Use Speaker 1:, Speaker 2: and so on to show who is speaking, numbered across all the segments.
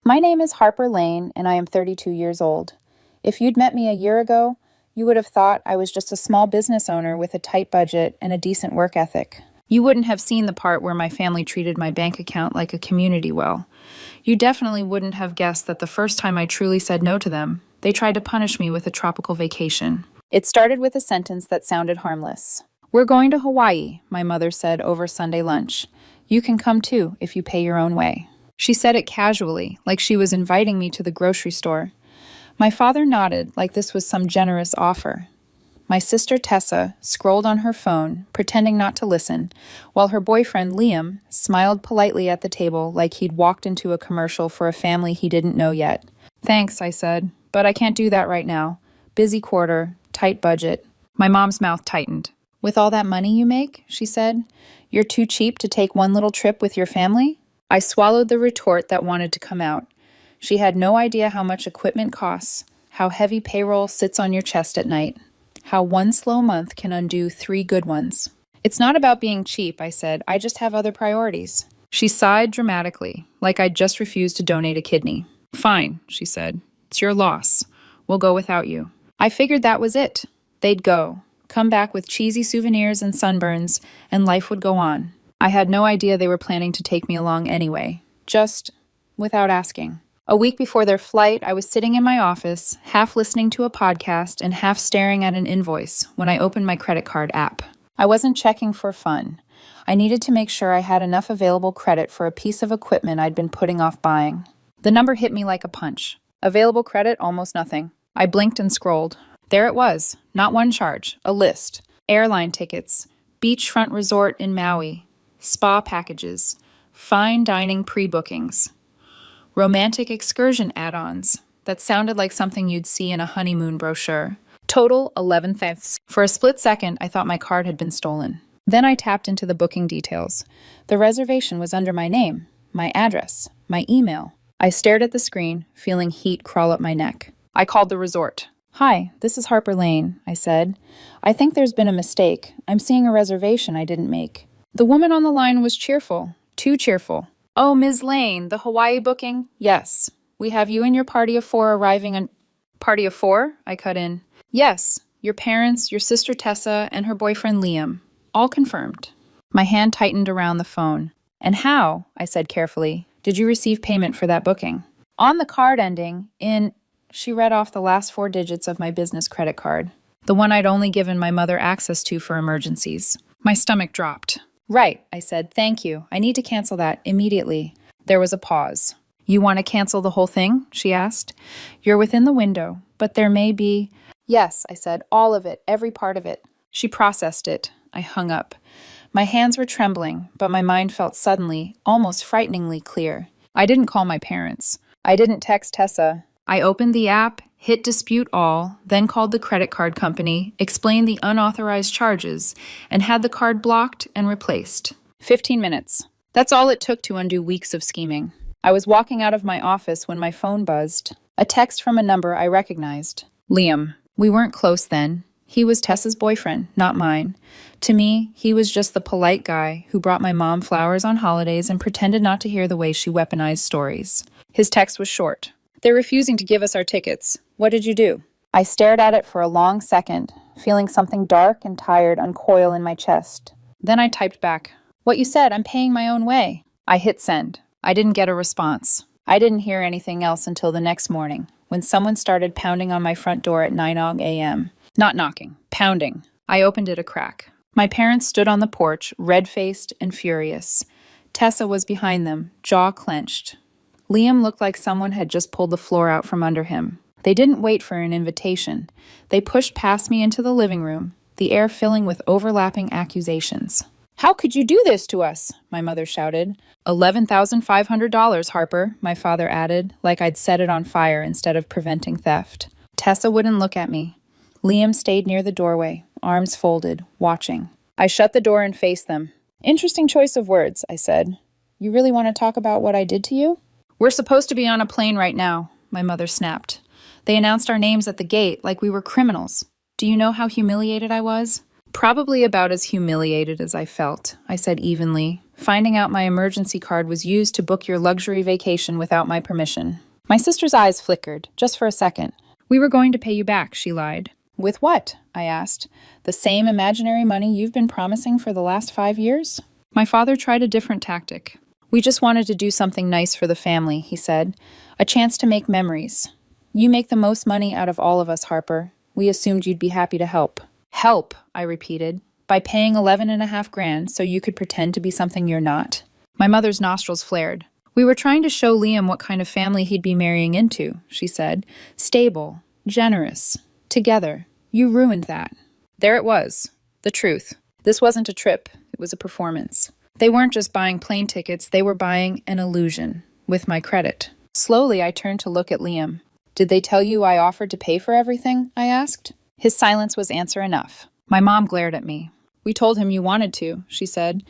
Speaker 1: My name is Harper Lane, and I am 32 years old. If you'd met me a year ago, you would have thought I was just a small business owner with a tight budget and a decent work ethic. You wouldn't have seen the part where my family treated my bank account like a community well. You definitely wouldn't have guessed that the first time I truly said no to them, they tried to punish me with a tropical vacation. It started with a sentence that sounded harmless. "We're going to Hawaii," my mother said over Sunday lunch. "You can come too if you pay your own way." She said it casually, like she was inviting me to the grocery store. My father nodded like this was some generous offer. My sister Tessa scrolled on her phone, pretending not to listen, while her boyfriend Liam smiled politely at the table like he'd walked into a commercial for a family he didn't know yet. "Thanks," I said, "but I can't do that right now. Busy quarter, tight budget." My mom's mouth tightened. "With all that money you make," she said, "you're too cheap to take one little trip with your family?" I swallowed the retort that wanted to come out. She had no idea how much equipment costs, how heavy payroll sits on your chest at night, how one slow month can undo 3 good ones. "It's not about being cheap," I said. "I just have other priorities." She sighed dramatically, like I'd just refused to donate a kidney. "Fine," she said. "It's your loss. We'll go without you." I figured that was it. They'd go, come back with cheesy souvenirs and sunburns, and life would go on. I had no idea they were planning to take me along anyway, just without asking. A week before their flight, I was sitting in my office, half listening to a podcast and half staring at an invoice when I opened my credit card app. I wasn't checking for fun. I needed to make sure I had enough available credit for a piece of equipment I'd been putting off buying. The number hit me like a punch. Available credit, almost nothing. I blinked and scrolled. There it was, not one charge, a list. Airline tickets, beachfront resort in Maui, spa packages, fine dining pre-bookings, romantic excursion add-ons that sounded like something you'd see in a honeymoon brochure. Total 11 thefts. For a split second, I thought my card had been stolen. Then I tapped into the booking details. The reservation was under my name, my address, my email. I stared at the screen, feeling heat crawl up my neck. I called the resort. "Hi, this is Harper Lane," I said. "I think there's been a mistake. I'm seeing a reservation I didn't make." The woman on the line was cheerful, too cheerful. "Oh, Ms. Lane, the Hawaii booking? Yes. We have you and your party of 4 arriving on—" "Party of 4?" I cut in. "Yes. Your parents, your sister Tessa, and her boyfriend Liam. All confirmed." My hand tightened around the phone. "And how," I said carefully, "did you receive payment for that booking?" "On the card ending in—" She read off the last 4 digits of my business credit card, the one I'd only given my mother access to for emergencies. My stomach dropped. "Right," I said. "Thank you. I need to cancel that immediately." There was a pause. "You want to cancel the whole thing?" she asked. "You're within the window, but there may be—" "Yes," I said. "All of it, every part of it." She processed it. I hung up. My hands were trembling, but my mind felt suddenly, almost frighteningly clear. I didn't call my parents. I didn't text Tessa. I opened the app, hit dispute all, then called the credit card company, explained the unauthorized charges, and had the card blocked and replaced. 15 minutes. That's all it took to undo weeks of scheming. I was walking out of my office when my phone buzzed. A text from a number I recognized. Liam. We weren't close then. He was Tessa's boyfriend, not mine. To me, he was just the polite guy who brought my mom flowers on holidays and pretended not to hear the way she weaponized stories. His text was short. "They're refusing to give us our tickets. What did you do?" I stared at it for a long second, feeling something dark and tired uncoil in my chest. Then I typed back, "What you said, I'm paying my own way." I hit send. I didn't get a response. I didn't hear anything else until the next morning, when someone started pounding on my front door at 9 a.m. Not knocking, pounding. I opened it a crack. My parents stood on the porch, red-faced and furious. Tessa was behind them, jaw clenched. Liam looked like someone had just pulled the floor out from under him. They didn't wait for an invitation. They pushed past me into the living room, the air filling with overlapping accusations. "How could you do this to us?" my mother shouted. $11,500, Harper, my father added, like I'd set it on fire instead of preventing theft. Tessa wouldn't look at me. Liam stayed near the doorway, arms folded, watching. I shut the door and faced them. "Interesting choice of words," I said. "You really want to talk about what I did to you?" "We're supposed to be on a plane right now," my mother snapped. "They announced our names at the gate like we were criminals. Do you know how humiliated I was?" "Probably about as humiliated as I felt," I said evenly. Finding out my emergency card was used to book your luxury vacation without my permission. My sister's eyes flickered, just for a second. We were going to pay you back, she lied. With what? I asked. The same imaginary money you've been promising for the last 5 years? My father tried a different tactic. We just wanted to do something nice for the family, he said. A chance to make memories. You make the most money out of all of us, Harper. We assumed you'd be happy to help. Help, I repeated, by paying 11.5 grand so you could pretend to be something you're not. My mother's nostrils flared. We were trying to show Liam what kind of family he'd be marrying into, she said. Stable, generous, together. You ruined that. There it was. The truth. This wasn't a trip. It was a performance. They weren't just buying plane tickets, they were buying an illusion, with my credit. Slowly, I turned to look at Liam. Did they tell you I offered to pay for everything? I asked. His silence was answer enough. My mom glared at me. We told him you wanted to, she said,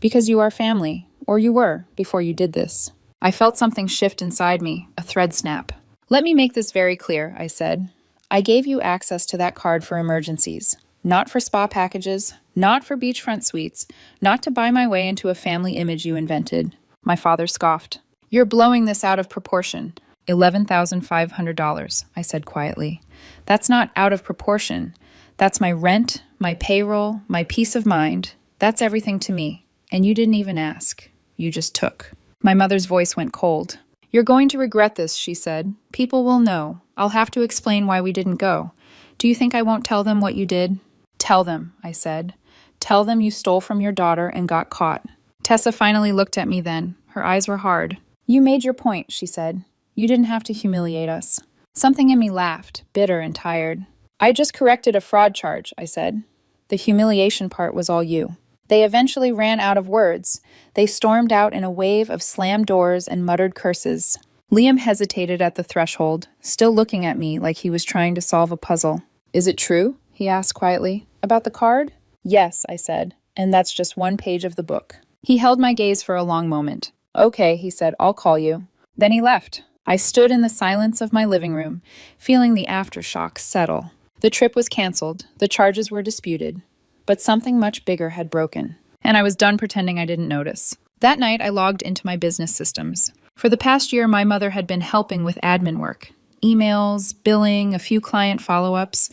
Speaker 1: because you are family, or you were, before you did this. I felt something shift inside me, a thread snap. Let me make this very clear, I said. I gave you access to that card for emergencies. Not for spa packages, not for beachfront suites, not to buy my way into a family image you invented. My father scoffed. You're blowing this out of proportion. $11,500, I said quietly. That's not out of proportion. That's my rent, my payroll, my peace of mind. That's everything to me. And you didn't even ask. You just took. My mother's voice went cold. You're going to regret this, she said. People will know. I'll have to explain why we didn't go. Do you think I won't tell them what you did? Tell them, I said. Tell them you stole from your daughter and got caught. Tessa finally looked at me then. Her eyes were hard. You made your point, she said. You didn't have to humiliate us. Something in me laughed, bitter and tired. I just corrected a fraud charge, I said. The humiliation part was all you. They eventually ran out of words. They stormed out in a wave of slammed doors and muttered curses. Liam hesitated at the threshold, still looking at me like he was trying to solve a puzzle. Is it true? He asked quietly. About the card? Yes, I said, and that's just one page of the book. He held my gaze for a long moment. Okay, he said, I'll call you. Then he left. I stood in the silence of my living room, feeling the aftershocks settle. The trip was canceled, the charges were disputed, but something much bigger had broken, and I was done pretending I didn't notice. That night, I logged into my business systems. For the past year, my mother had been helping with admin work. Emails, billing, a few client follow-ups.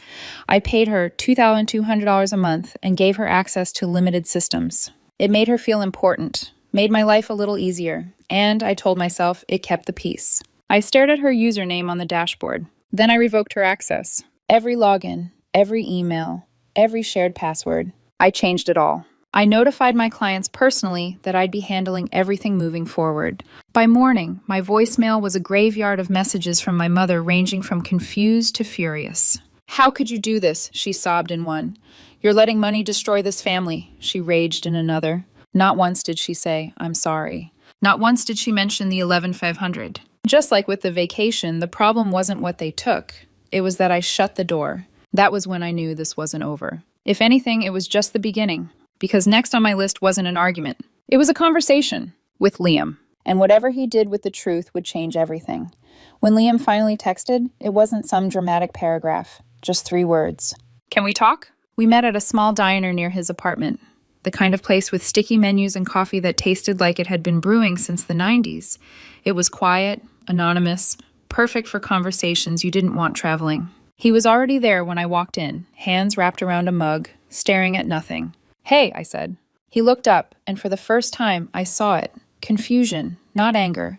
Speaker 1: I paid her $2,200 a month and gave her access to limited systems. It made her feel important, made my life a little easier, and I told myself it kept the peace. I stared at her username on the dashboard. Then I revoked her access. Every login, every email, every shared password. I changed it all. I notified my clients personally that I'd be handling everything moving forward. By morning, my voicemail was a graveyard of messages from my mother ranging from confused to furious. How could you do this? She sobbed in one. You're letting money destroy this family, she raged in another. Not once did she say, I'm sorry. Not once did she mention the 11,500. Just like with the vacation, the problem wasn't what they took. It was that I shut the door. That was when I knew this wasn't over. If anything, it was just the beginning. Because next on my list wasn't an argument. It was a conversation with Liam. And whatever he did with the truth would change everything. When Liam finally texted, it wasn't some dramatic paragraph, just 3 words. Can we talk? We met at a small diner near his apartment. The kind of place with sticky menus and coffee that tasted like it had been brewing since the 90s. It was quiet, anonymous, perfect for conversations you didn't want traveling. He was already there when I walked in, hands wrapped around a mug, staring at nothing. Hey, I said. He looked up, and for the first time, I saw it. Confusion, not anger.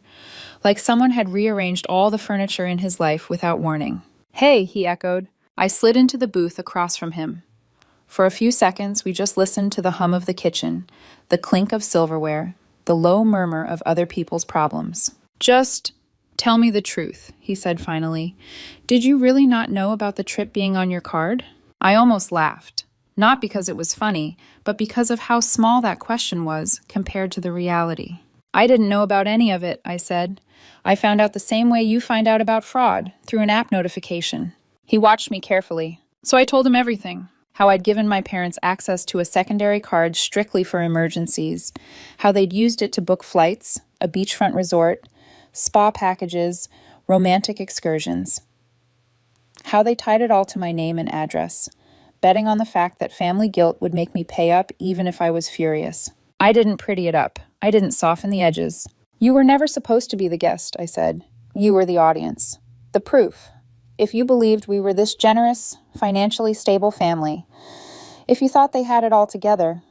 Speaker 1: Like someone had rearranged all the furniture in his life without warning. Hey, he echoed. I slid into the booth across from him. For a few seconds, we just listened to the hum of the kitchen, the clink of silverware, the low murmur of other people's problems. Just tell me the truth, he said finally. Did you really not know about the trip being on your card? I almost laughed. Not because it was funny, but because of how small that question was compared to the reality. I didn't know about any of it, I said. I found out the same way you find out about fraud, through an app notification. He watched me carefully. So I told him everything. How I'd given my parents access to a secondary card strictly for emergencies. How they'd used it to book flights, a beachfront resort, spa packages, romantic excursions. How they tied it all to my name and address, betting on the fact that family guilt would make me pay up even if I was furious. I didn't pretty it up. I didn't soften the edges. You were never supposed to be the guest, I said. You were the audience. The proof. If you believed we were this generous, financially stable family, if you thought they had it all together,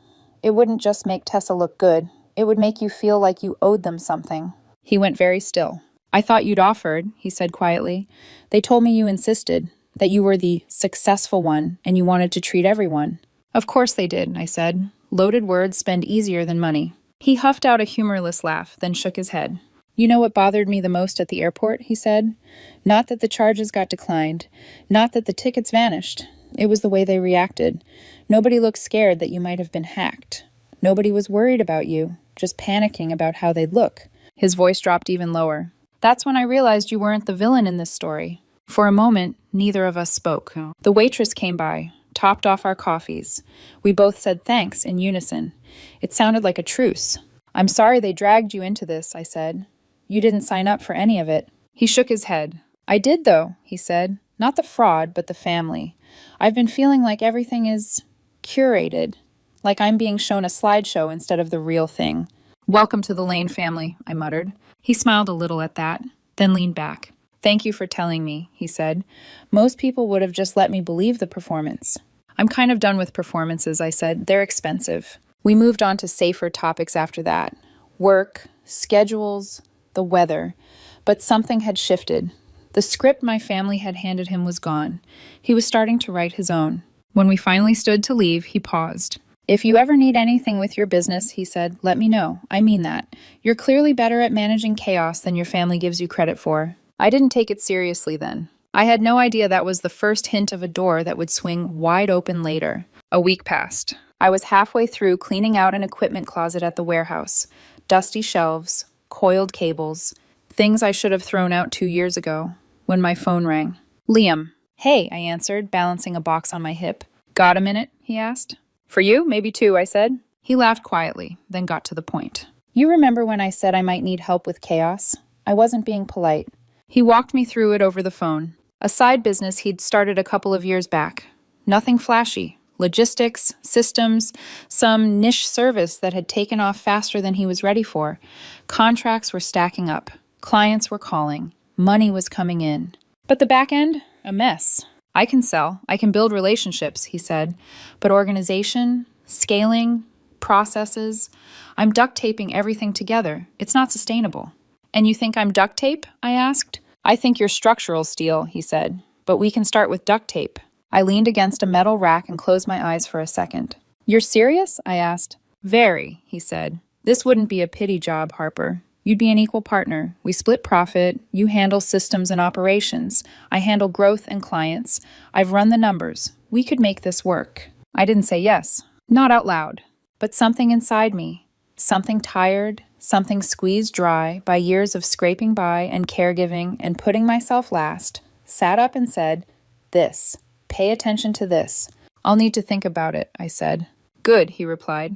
Speaker 1: it wouldn't just make Tessa look good. It would make you feel like you owed them something. He went very still. I thought you'd offered, he said quietly. They told me you insisted, that you were the successful one and you wanted to treat everyone. Of course they did, I said. Loaded words spend easier than money. He huffed out a humorless laugh, then shook his head. You know what bothered me the most at the airport, he said? Not that the charges got declined, not that the tickets vanished. It was the way they reacted. Nobody looked scared that you might have been hacked. Nobody was worried about you, just panicking about how they'd look. His voice dropped even lower. That's when I realized you weren't the villain in this story. For a moment, neither of us spoke. The waitress came by, topped off our coffees. We both said thanks in unison. It sounded like a truce. I'm sorry they dragged you into this, I said. You didn't sign up for any of it. He shook his head. I did, though, he said. Not the fraud, but the family. I've been feeling like everything is curated, like I'm being shown a slideshow instead of the real thing. Welcome to the Lane family, I muttered. He smiled a little at that, then leaned back. Thank you for telling me, he said. Most people would have just let me believe the performance. I'm kind of done with performances, I said. They're expensive. We moved on to safer topics after that. Work, schedules, the weather. But something had shifted. The script my family had handed him was gone. He was starting to write his own. When we finally stood to leave, he paused. If you ever need anything with your business, he said, let me know. I mean that. You're clearly better at managing chaos than your family gives you credit for. I didn't take it seriously then. I had no idea that was the first hint of a door that would swing wide open later. A week passed. I was halfway through cleaning out an equipment closet at the warehouse. Dusty shelves, coiled cables, things I should have thrown out 2 years ago, when my phone rang. Liam. Hey, I answered, balancing a box on my hip. Got a minute? He asked. For you, maybe 2, I said. He laughed quietly, then got to the point. You remember when I said I might need help with chaos? I wasn't being polite. He walked me through it over the phone. A side business he'd started a couple of years back. Nothing flashy. Logistics, systems, some niche service that had taken off faster than he was ready for. Contracts were stacking up. Clients were calling. Money was coming in. But the back end? A mess. I can sell. I can build relationships, he said. But organization, scaling, processes, I'm duct taping everything together. It's not sustainable. And you think I'm duct tape? I asked. I think you're structural steel, he said. But we can start with duct tape. I leaned against a metal rack and closed my eyes for a second. You're serious? I asked. Very, he said. This wouldn't be a pity job, Harper. You'd be an equal partner. We split profit. You handle systems and operations. I handle growth and clients. I've run the numbers. We could make this work. I didn't say yes. Not out loud. But something inside me. Something tired, something squeezed dry by years of scraping by and caregiving and putting myself last, sat up and said, this. Pay attention to this. I'll need to think about it, I said. Good, he replied.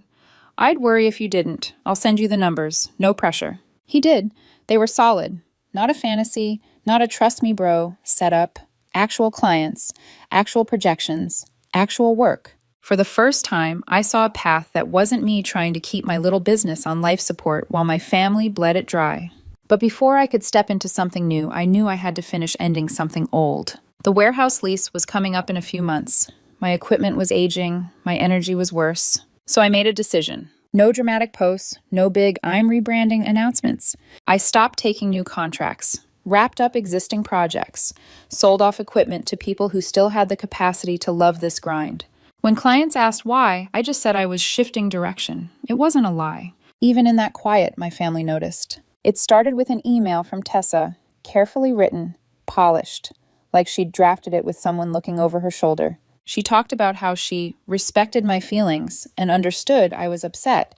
Speaker 1: I'd worry if you didn't. I'll send you the numbers. No pressure. He did. They were solid. Not a fantasy, not a trust me bro setup. Actual clients, actual projections, actual work. For the first time, I saw a path that wasn't me trying to keep my little business on life support while my family bled it dry. But before I could step into something new, I knew I had to finish ending something old. The warehouse lease was coming up in a few months. My equipment was aging, my energy was worse. So I made a decision. No dramatic posts, no big I'm rebranding announcements. I stopped taking new contracts, wrapped up existing projects, sold off equipment to people who still had the capacity to love this grind. When clients asked why, I just said I was shifting direction. It wasn't a lie. Even in that quiet, my family noticed. It started with an email from Tessa, carefully written, polished, like she'd drafted it with someone looking over her shoulder. She talked about how she respected my feelings and understood I was upset.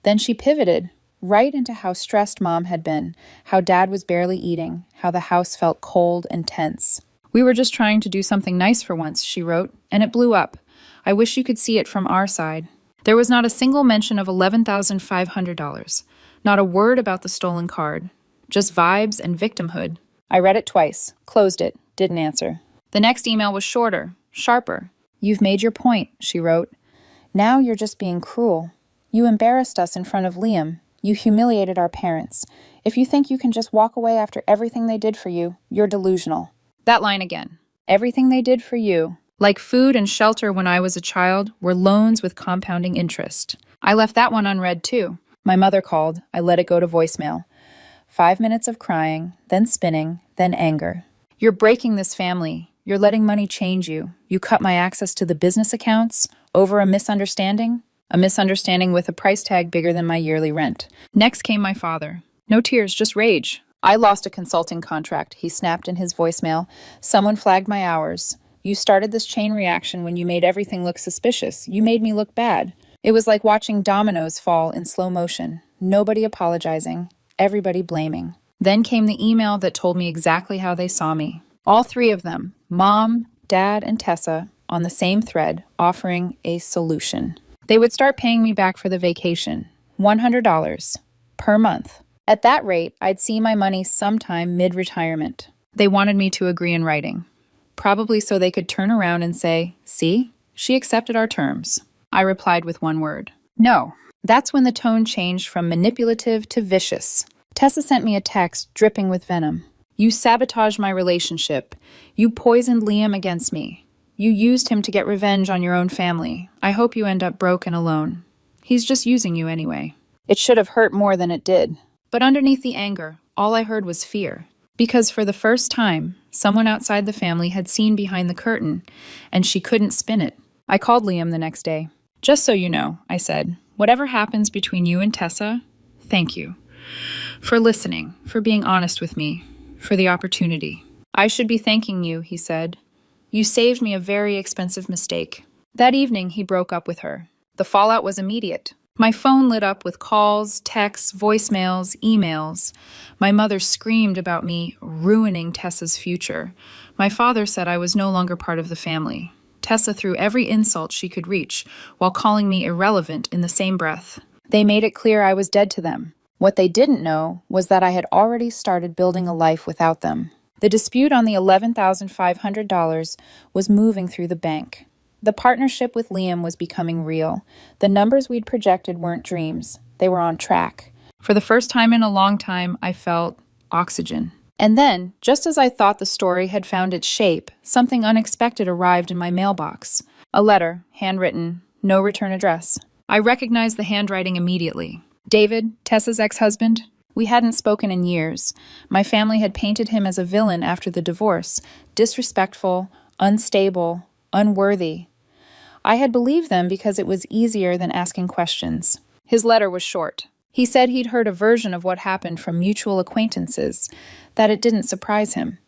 Speaker 1: Then she pivoted right into how stressed Mom had been, how Dad was barely eating, how the house felt cold and tense. We were just trying to do something nice for once, she wrote, and it blew up. I wish you could see it from our side. There was not a single mention of $11,500, not a word about the stolen card, just vibes and victimhood. I read it twice, closed it, didn't answer. The next email was shorter, sharper. You've made your point, she wrote. Now you're just being cruel. You embarrassed us in front of Liam. You humiliated our parents. If you think you can just walk away after everything they did for you, you're delusional." That line again. Everything they did for you, like food and shelter when I was a child, were loans with compounding interest. I left that one unread too. My mother called. I let it go to voicemail. 5 minutes of crying, then spinning, then anger. "You're breaking this family. You're letting money change you. You cut my access to the business accounts over a misunderstanding? A misunderstanding with a price tag bigger than my yearly rent." Next came my father. No tears, just rage. "I lost a consulting contract," he snapped in his voicemail. "Someone flagged my hours. You started this chain reaction when you made everything look suspicious. You made me look bad." It was like watching dominoes fall in slow motion. Nobody apologizing, everybody blaming. Then came the email that told me exactly how they saw me. All three of them, Mom, Dad, and Tessa, on the same thread, offering a solution. They would start paying me back for the vacation, $100 per month. At that rate, I'd see my money sometime mid-retirement. They wanted me to agree in writing, probably so they could turn around and say, "See, she accepted our terms." I replied with one word, "No." That's when the tone changed from manipulative to vicious. Tessa sent me a text dripping with venom. "You sabotaged my relationship. You poisoned Liam against me. You used him to get revenge on your own family. I hope you end up broke and alone. He's just using you anyway." It should have hurt more than it did. But underneath the anger, all I heard was fear. Because for the first time, someone outside the family had seen behind the curtain, and she couldn't spin it. I called Liam the next day. "Just so you know," I said, "whatever happens between you and Tessa, thank you. For listening, for being honest with me, for the opportunity." "I should be thanking you," he said. "You saved me a very expensive mistake." That evening, he broke up with her. The fallout was immediate. My phone lit up with calls, texts, voicemails, emails. My mother screamed about me ruining Tessa's future. My father said I was no longer part of the family. Tessa threw every insult she could reach, while calling me irrelevant in the same breath. They made it clear I was dead to them. What they didn't know was that I had already started building a life without them. The dispute on the $11,500 was moving through the bank. The partnership with Liam was becoming real. The numbers we'd projected weren't dreams. They were on track. For the first time in a long time, I felt oxygen. And then, just as I thought the story had found its shape, something unexpected arrived in my mailbox. A letter, handwritten, no return address. I recognized the handwriting immediately. David, Tessa's ex-husband. We hadn't spoken in years. My family had painted him as a villain after the divorce, disrespectful, unstable, unworthy. I had believed them because it was easier than asking questions. His letter was short. He said he'd heard a version of what happened from mutual acquaintances, that it didn't surprise him,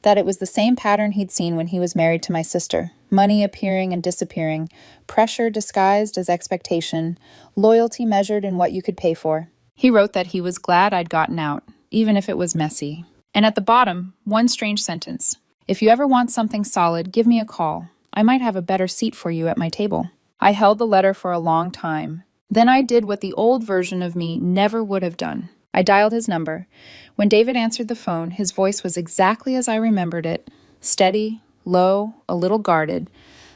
Speaker 1: that it was the same pattern he'd seen when he was married to my sister. Money appearing and disappearing, pressure disguised as expectation, loyalty measured in what you could pay for. He wrote that he was glad I'd gotten out, even if it was messy. And at the bottom, one strange sentence. "If you ever want something solid, give me a call. I might have a better seat for you at my table." I held the letter for a long time. Then I did what the old version of me never would have done. I dialed his number. When David answered the phone, his voice was exactly as I remembered it. Steady, low, a little guarded.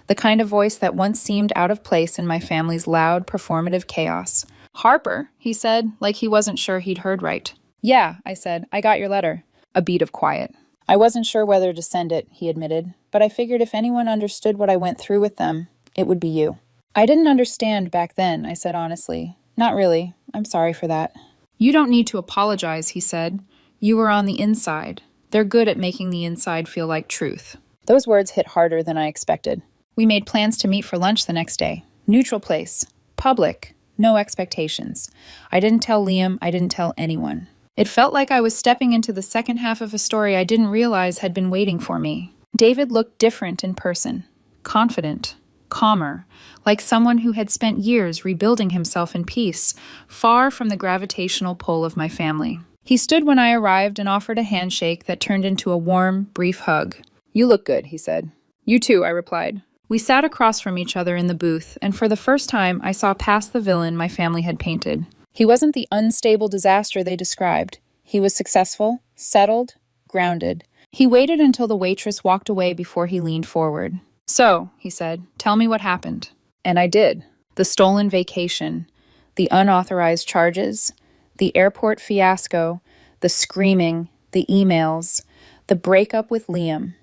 Speaker 1: The kind of voice that once seemed out of place in my family's loud, performative chaos. "Harper," he said, like he wasn't sure he'd heard right. "Yeah," I said, "I got your letter." A beat of quiet. "I wasn't sure whether to send it," he admitted, "but I figured if anyone understood what I went through with them, it would be you." "I didn't understand back then," I said honestly. "Not really. I'm sorry for that." "You don't need to apologize," he said. "You were on the inside. They're good at making the inside feel like truth." Those words hit harder than I expected. We made plans to meet for lunch the next day. Neutral place. Public. No expectations. I didn't tell Liam. I didn't tell anyone. It felt like I was stepping into the second half of a story I didn't realize had been waiting for me. David looked different in person. Confident. Calmer, like someone who had spent years rebuilding himself in peace, far from the gravitational pull of my family. He stood when I arrived and offered a handshake that turned into a warm, brief hug. "You look good," he said. "You too," I replied. We sat across from each other in the booth, and for the first time I saw past the villain my family had painted. He wasn't the unstable disaster they described. He was successful, settled, grounded. He waited until the waitress walked away before he leaned forward. "So," he said, "tell me what happened." And I did. The stolen vacation. The unauthorized charges, the airport fiasco, the screaming, the emails, the breakup with Liam,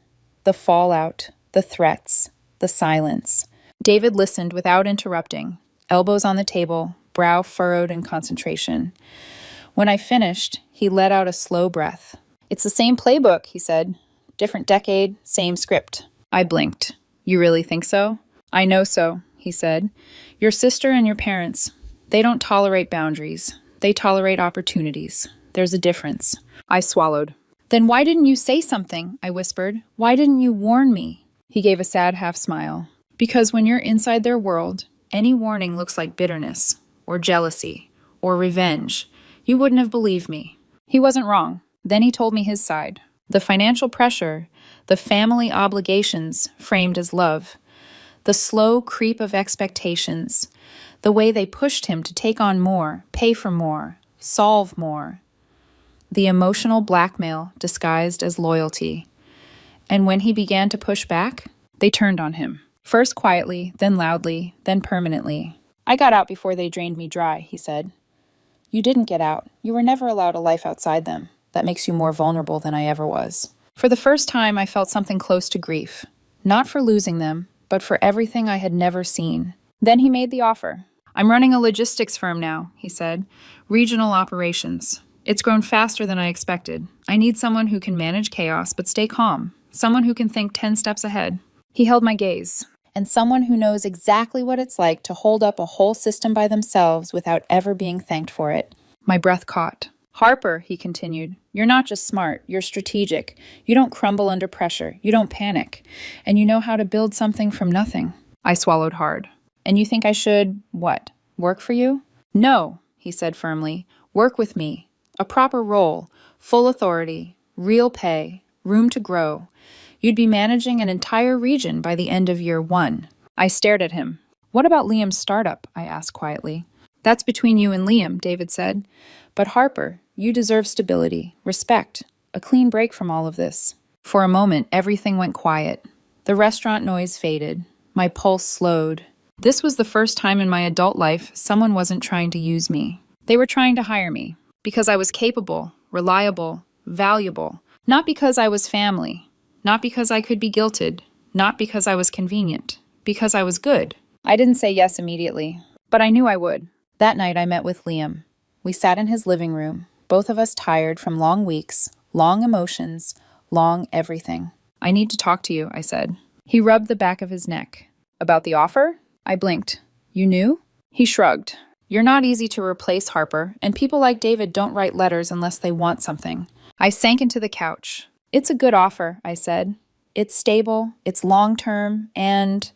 Speaker 1: the fallout, the threats, the silence. David listened without interrupting, elbows on the table, brow furrowed in concentration. When I finished, he let out a slow breath. "It's the same playbook," he said. "Different decade, same script." I blinked. "You really think so?" "I know so," he said. "Your sister and your parents, they don't tolerate boundaries. They tolerate opportunities. There's a difference." I swallowed. "Then why didn't you say something?" I whispered. "Why didn't you warn me?" He gave a sad half smile. "Because when you're inside their world, any warning looks like bitterness, or jealousy, or revenge. You wouldn't have believed me." He wasn't wrong. Then he told me his side. The financial pressure, the family obligations framed as love, the slow creep of expectations, the way they pushed him to take on more, pay for more, solve more, the emotional blackmail disguised as loyalty. And when he began to push back, they turned on him. First quietly, then loudly, then permanently. "I got out before they drained me dry," he said. "You didn't get out. You were never allowed a life outside them. That makes you more vulnerable than I ever was." For the first time, I felt something close to grief. Not for losing them, but for everything I had never seen. Then he made the offer. "I'm running a logistics firm now," he said. "Regional operations. It's grown faster than I expected. I need someone who can manage chaos but stay calm. Someone who can think 10 steps ahead." He held my gaze. "And someone who knows exactly what it's like to hold up a whole system by themselves without ever being thanked for it." My breath caught. "Harper," he continued, "you're not just smart, you're strategic. You don't crumble under pressure, you don't panic, and you know how to build something from nothing." I swallowed hard. "And you think I should, what, work for you?" "No," he said firmly. "Work with me. A proper role, full authority, real pay, room to grow. You'd be managing an entire region by the end of year 1. I stared at him. "What about Liam's startup?" I asked quietly. "That's between you and Liam," David said. "But Harper, you deserve stability, respect, a clean break from all of this." For a moment, everything went quiet. The restaurant noise faded. My pulse slowed. This was the first time in my adult life someone wasn't trying to use me. They were trying to hire me, because I was capable, reliable, valuable. Not because I was family. Not because I could be guilted. Not because I was convenient. Because I was good. I didn't say yes immediately, but I knew I would. That night I met with Liam. We sat in his living room, both of us tired from long weeks, long emotions, long everything. "I need to talk to you," I said. He rubbed the back of his neck. "About the offer?" I blinked. "You knew?" He shrugged. "You're not easy to replace, Harper, and people like David don't write letters unless they want something." I sank into the couch. "It's a good offer," I said. "It's stable, it's long-term, and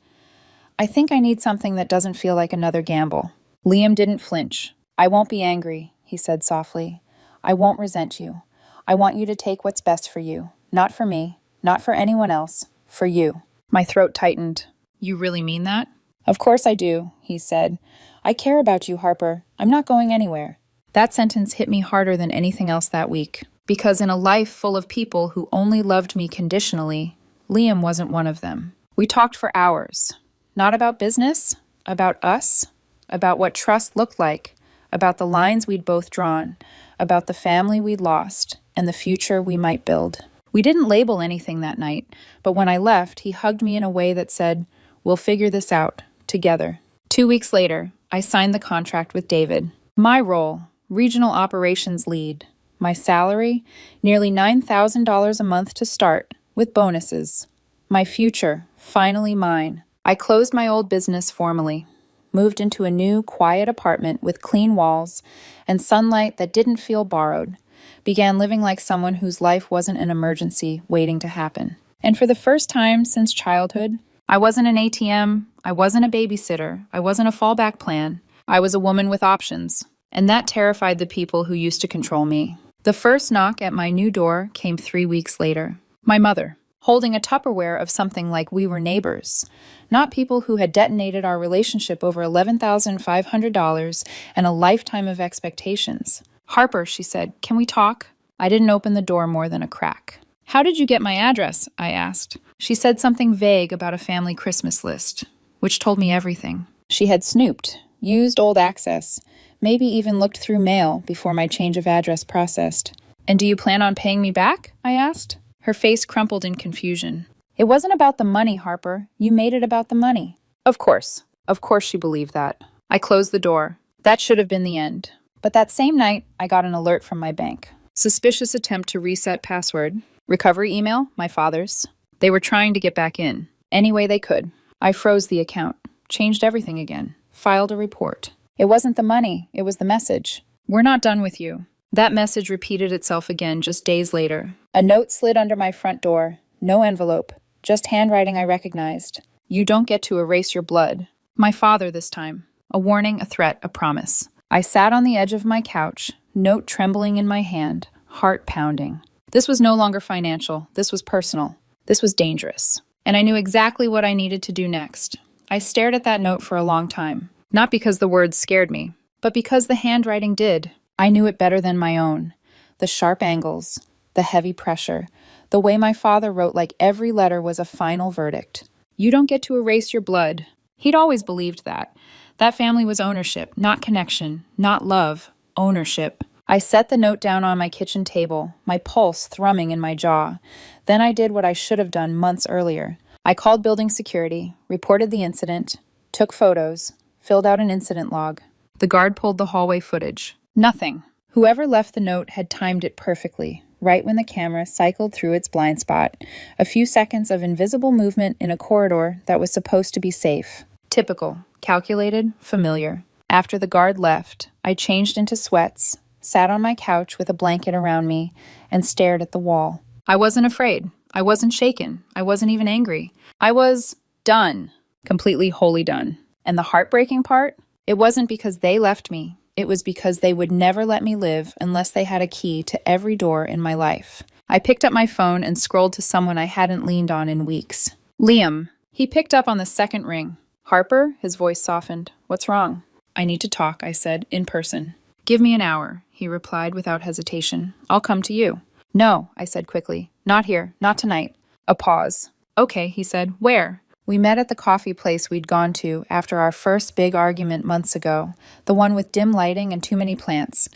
Speaker 1: I think I need something that doesn't feel like another gamble." Liam didn't flinch. "I won't be angry," he said softly. "I won't resent you. I want you to take what's best for you. Not for me, not for anyone else, for you." My throat tightened. "You really mean that?" "Of course I do," he said. "I care about you, Harper. I'm not going anywhere." That sentence hit me harder than anything else that week. Because in a life full of people who only loved me conditionally, Liam wasn't one of them. We talked for hours. Not about business, about us, about what trust looked like, about the lines we'd both drawn, about the family we'd lost, and the future we might build. We didn't label anything that night, but when I left, he hugged me in a way that said, "We'll figure this out, together." 2 weeks later, I signed the contract with David. My role, regional operations lead. My salary, nearly $9,000 a month to start, with bonuses. My future, finally mine. I closed my old business formally, moved into a new, quiet apartment with clean walls and sunlight that didn't feel borrowed, began living like someone whose life wasn't an emergency waiting to happen. And for the first time since childhood, I wasn't an ATM, I wasn't a babysitter, I wasn't a fallback plan. I was a woman with options, and that terrified the people who used to control me. The first knock at my new door came 3 weeks later. My mother, holding a Tupperware of something like we were neighbors, not people who had detonated our relationship over $11,500 and a lifetime of expectations. "Harper," she said, "can we talk?" I didn't open the door more than a crack. "How did you get my address?" I asked. She said something vague about a family Christmas list, which told me everything. She had snooped, used old access, maybe even looked through mail before my change of address processed. "And do you plan on paying me back?" I asked. Her face crumpled in confusion. "It wasn't about the money, Harper. You made it about the money." Of course. Of course she believed that. I closed the door. That should have been the end. But that same night, I got an alert from my bank. Suspicious attempt to reset password. Recovery email, my father's. They were trying to get back in. Any way they could. I froze the account. Changed everything again. Filed a report. It wasn't the money, it was the message. "We're not done with you." That message repeated itself again just days later. A note slid under my front door. No envelope. Just handwriting I recognized. "You don't get to erase your blood." My father this time. A warning, a threat, a promise. I sat on the edge of my couch, note trembling in my hand, heart pounding. This was no longer financial. This was personal. This was dangerous. And I knew exactly what I needed to do next. I stared at that note for a long time. Not because the words scared me, but because the handwriting did. I knew it better than my own. The sharp angles, the heavy pressure, the way my father wrote like every letter was a final verdict. "You don't get to erase your blood." He'd always believed that. That family was ownership, not connection, not love, ownership. I set the note down on my kitchen table, my pulse thrumming in my jaw. Then I did what I should have done months earlier. I called building security, reported the incident, took photos, filled out an incident log. The guard pulled the hallway footage. Nothing. Whoever left the note had timed it perfectly, right when the camera cycled through its blind spot. A few seconds of invisible movement in a corridor that was supposed to be safe. Typical, calculated, familiar. After the guard left, I changed into sweats, sat on my couch with a blanket around me, and stared at the wall. I wasn't afraid. I wasn't shaken. I wasn't even angry. I was done. Completely wholly done. And the heartbreaking part? It wasn't because they left me. It was because they would never let me live unless they had a key to every door in my life. I picked up my phone and scrolled to someone I hadn't leaned on in weeks. Liam. He picked up on the second ring. "Harper?" His voice softened. "What's wrong?" "I need to talk," I said, in person. "Give me an hour," he replied without hesitation. "I'll come to you." "No," I said quickly. "Not here. Not tonight." A pause. "Okay," he said. "Where?" We met at the coffee place we'd gone to after our first big argument months ago, the one with dim lighting and too many plants,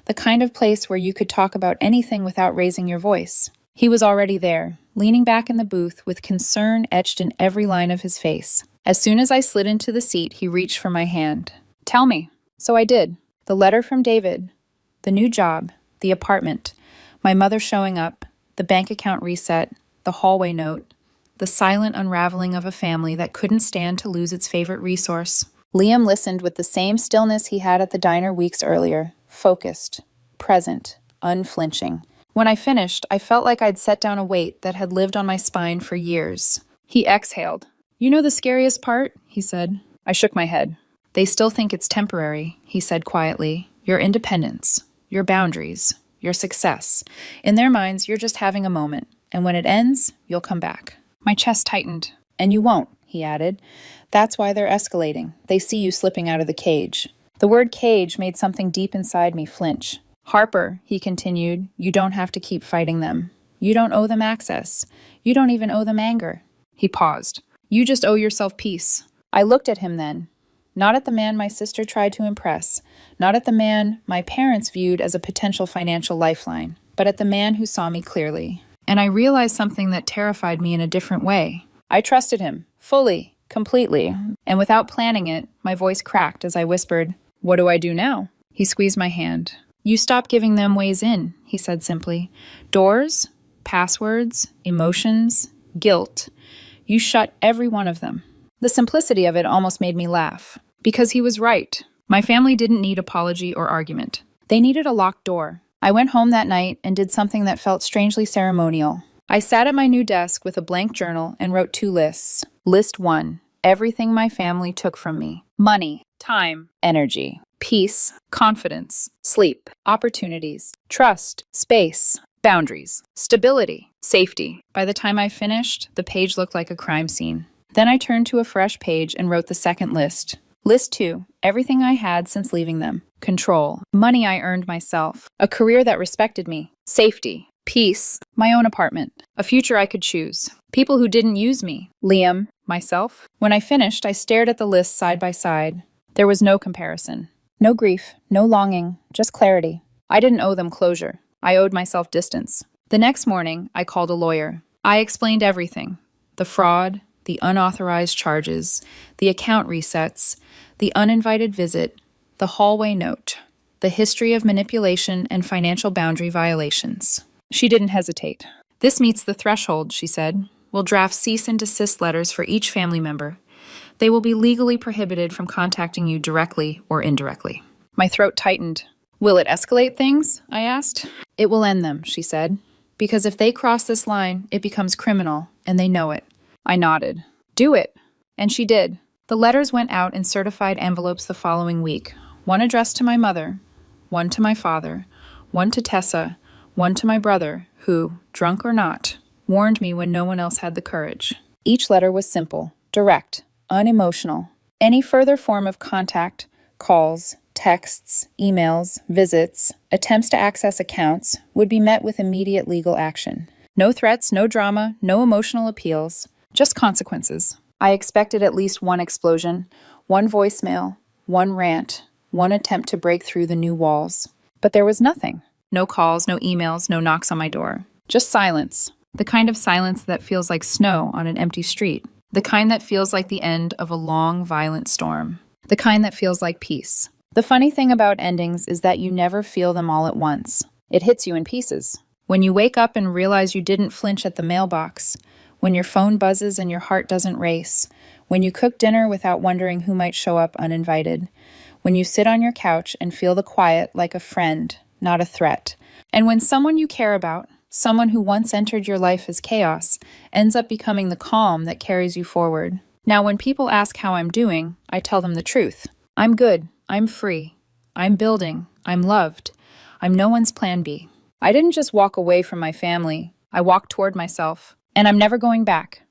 Speaker 1: the kind of place where you could talk about anything without raising your voice. He was already there, leaning back in the booth with concern etched in every line of his face. As soon as I slid into the seat, he reached for my hand. "Tell me." So I did. The letter from David, the new job, the apartment, my mother showing up, the bank account reset, the hallway note, the silent unraveling of a family that couldn't stand to lose its favorite resource. Liam listened with the same stillness he had at the diner weeks earlier, focused, present, unflinching. When I finished, I felt like I'd set down a weight that had lived on my spine for years. He exhaled. "You know the scariest part?" he said. I shook my head. "They still think it's temporary," he said quietly. "Your independence, your boundaries, your success. In their minds, you're just having a moment, and when it ends, you'll come back." My chest tightened. "And you won't," he added. "That's why they're escalating. They see you slipping out of the cage." The word cage made something deep inside me flinch. "Harper," he continued, "you don't have to keep fighting them. You don't owe them access. You don't even owe them anger." He paused. "You just owe yourself peace." I looked at him then. Not at the man my sister tried to impress, not at the man my parents viewed as a potential financial lifeline, but at the man who saw me clearly. And I realized something that terrified me in a different way. I trusted him, fully, completely, and without planning it, my voice cracked as I whispered, "What do I do now?" He squeezed my hand. "You stop giving them ways in," he said simply. "Doors, passwords, emotions, guilt. You shut every one of them." The simplicity of it almost made me laugh. Because he was right. My family didn't need apology or argument. They needed a locked door. I went home that night and did something that felt strangely ceremonial. I sat at my new desk with a blank journal and wrote 2 lists. List 1, everything my family took from me. Money, time, energy, peace, confidence, sleep, opportunities, trust, space, boundaries, stability, safety. By the time I finished, the page looked like a crime scene. Then I turned to a fresh page and wrote the second list. List 2, everything I had since leaving them. Control, money I earned myself, a career that respected me, safety, peace, my own apartment, a future I could choose, people who didn't use me, Liam, myself. When I finished, I stared at the lists side by side. There was no comparison. No grief, no longing, just clarity. I didn't owe them closure. I owed myself distance. The next morning, I called a lawyer. I explained everything: the fraud, the unauthorized charges, the account resets, the uninvited visit, the hallway note, the history of manipulation and financial boundary violations. She didn't hesitate. This meets the threshold, she said. We'll draft cease and desist letters for each family member. They will be legally prohibited from contacting you directly or indirectly. My throat tightened. Will it escalate things? I asked. It will end them, she said. Because if they cross this line, it becomes criminal, and they know it. I nodded. Do it. And she did. The letters went out in certified envelopes the following week. One addressed to my mother, one to my father, one to Tessa, one to my brother, who, drunk or not, warned me when no one else had the courage. Each letter was simple, direct, unemotional. Any further form of contact, calls, texts, emails, visits, attempts to access accounts, would be met with immediate legal action. No threats, no drama, no emotional appeals, just consequences. I expected at least one explosion, one voicemail, one rant, one attempt to break through the new walls. But there was nothing. No calls, no emails, no knocks on my door. Just silence. The kind of silence that feels like snow on an empty street. The kind that feels like the end of a long, violent storm. The kind that feels like peace. The funny thing about endings is that you never feel them all at once. It hits you in pieces. When you wake up and realize you didn't flinch at the mailbox, when your phone buzzes and your heart doesn't race, when you cook dinner without wondering who might show up uninvited, when you sit on your couch and feel the quiet like a friend, not a threat, and when someone you care about, someone who once entered your life as chaos, ends up becoming the calm that carries you forward. Now, when people ask how I'm doing, I tell them the truth. I'm good. I'm free. I'm building. I'm loved. I'm no one's plan B. I didn't just walk away from my family. I walked toward myself. And I'm never going back.